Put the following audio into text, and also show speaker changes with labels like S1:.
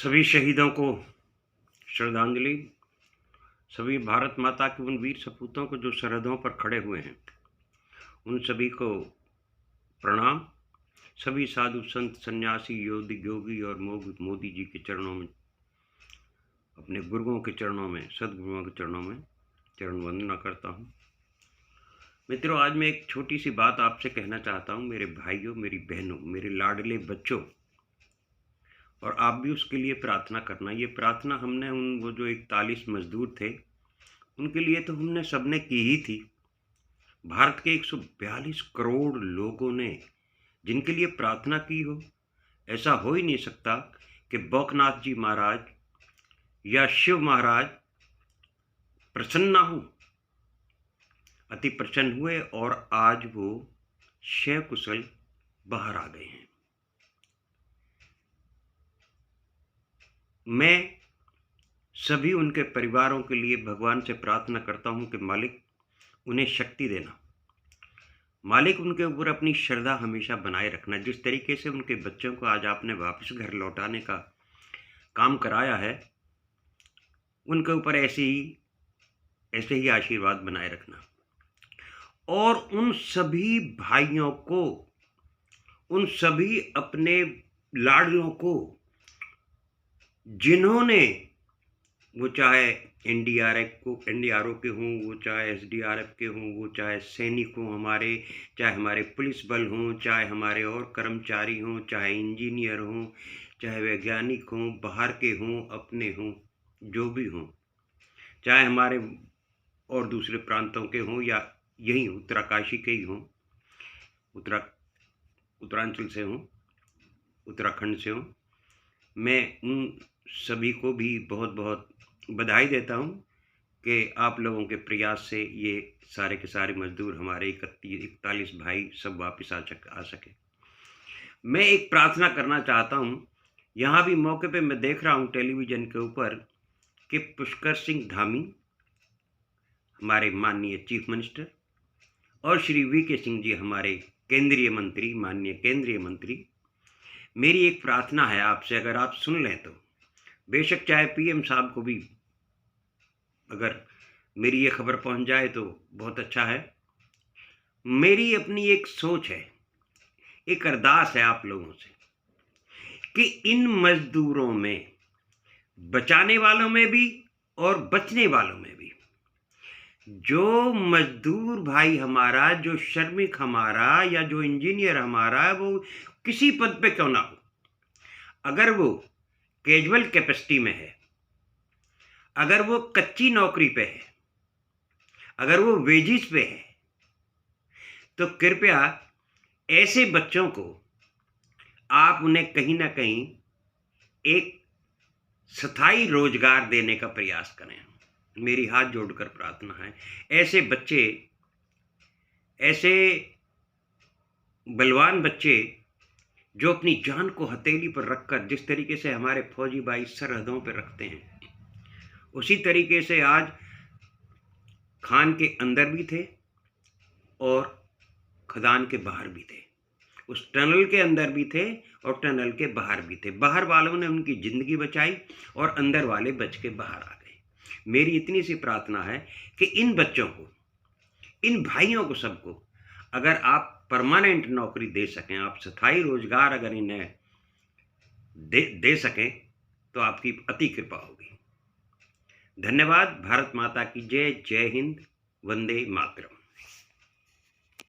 S1: सभी शहीदों को श्रद्धांजलि। सभी भारत माता के उन वीर सपूतों को जो सरहदों पर खड़े हुए हैं, उन सभी को प्रणाम। सभी साधु संत सन्यासी योगी और मोदी जी के चरणों में, अपने गुरुओं के चरणों में, सदगुरुओं के चरणों में चरण वंदना करता हूँ। मित्रों, आज मैं एक छोटी सी बात आपसे कहना चाहता हूँ। मेरे भाइयों, मेरी बहनों, मेरे लाडले बच्चों, और आप भी उसके लिए प्रार्थना करना। ये प्रार्थना हमने वो जो 41 मजदूर थे, उनके लिए तो हमने सबने की ही थी। भारत के 142 करोड़ लोगों ने जिनके लिए प्रार्थना की हो, ऐसा हो ही नहीं सकता कि बौकनाथ जी महाराज या शिव महाराज प्रसन्न हो। अति प्रसन्न हुए और आज वो शय कुशल बाहर आ गए हैं। मैं सभी उनके परिवारों के लिए भगवान से प्रार्थना करता हूं कि मालिक उन्हें शक्ति देना, मालिक उनके ऊपर अपनी श्रद्धा हमेशा बनाए रखना। जिस तरीके से उनके बच्चों को आज आपने वापस घर लौटाने का काम कराया है, उनके ऊपर ऐसे ही आशीर्वाद बनाए रखना। और उन सभी भाइयों को, उन सभी अपने लाडलों को जिन्होंने, वो चाहे एनडीआरओ के हों, वो चाहे एसडीआरएफ के हों, वो चाहे सैनिक हों हमारे, चाहे हमारे पुलिस बल हों, चाहे हमारे और कर्मचारी हों, चाहे इंजीनियर हों, चाहे वैज्ञानिक हों, बाहर के हों, अपने हों, जो भी हों, चाहे हमारे और दूसरे प्रांतों के हों या यहीं उत्तराकाशी के ही हों, उत्तरांचल से हों, उत्तराखंड से हों, मैं उन सभी को भी बहुत बहुत बधाई देता हूं कि आप लोगों के प्रयास से ये सारे के सारे मजदूर, हमारे 41 भाई सब वापस आ सके। मैं एक प्रार्थना करना चाहता हूं। यहाँ भी मौके पे मैं देख रहा हूं टेलीविज़न के ऊपर कि पुष्कर सिंह धामी, हमारे माननीय चीफ मिनिस्टर, और श्री वीके सिंह जी, हमारे केंद्रीय मंत्री, माननीय केंद्रीय मंत्री, मेरी एक प्रार्थना है आपसे, अगर आप सुन लें तो। बेशक चाहे पीएम साहब को भी अगर मेरी ये खबर पहुंच जाए तो बहुत अच्छा है। मेरी अपनी एक सोच है, एक अरदास है आप लोगों से कि इन मजदूरों में, बचाने वालों में भी और बचने वालों में भी, जो मजदूर भाई हमारा, जो श्रमिक हमारा या जो इंजीनियर हमारा, वो किसी पद पे क्यों ना हो, अगर वो कैजुअल कैपेसिटी में है, अगर वो कच्ची नौकरी पे है, अगर वो वेजिस पे है, तो कृपया ऐसे बच्चों को आप उन्हें कहीं ना कहीं एक स्थायी रोजगार देने का प्रयास करें। मेरी हाथ जोड़कर प्रार्थना है, ऐसे बच्चे, ऐसे बलवान बच्चे जो अपनी जान को हथेली पर रखकर, जिस तरीके से हमारे फौजी भाई सरहदों पर रखते हैं, उसी तरीके से आज खान के अंदर भी थे और खदान के बाहर भी थे, उस टनल के अंदर भी थे और टनल के बाहर भी थे। बाहर वालों ने उनकी ज़िंदगी बचाई और अंदर वाले बच के बाहर आ गए। मेरी इतनी सी प्रार्थना है कि इन बच्चों को, इन भाइयों को, सबको अगर आप परमानेंट नौकरी दे सकें, आप स्थायी रोजगार अगर इन्हें दे सकें, तो आपकी अति कृपा होगी। धन्यवाद। भारत माता की जय। जय हिंद। वंदे मातरम।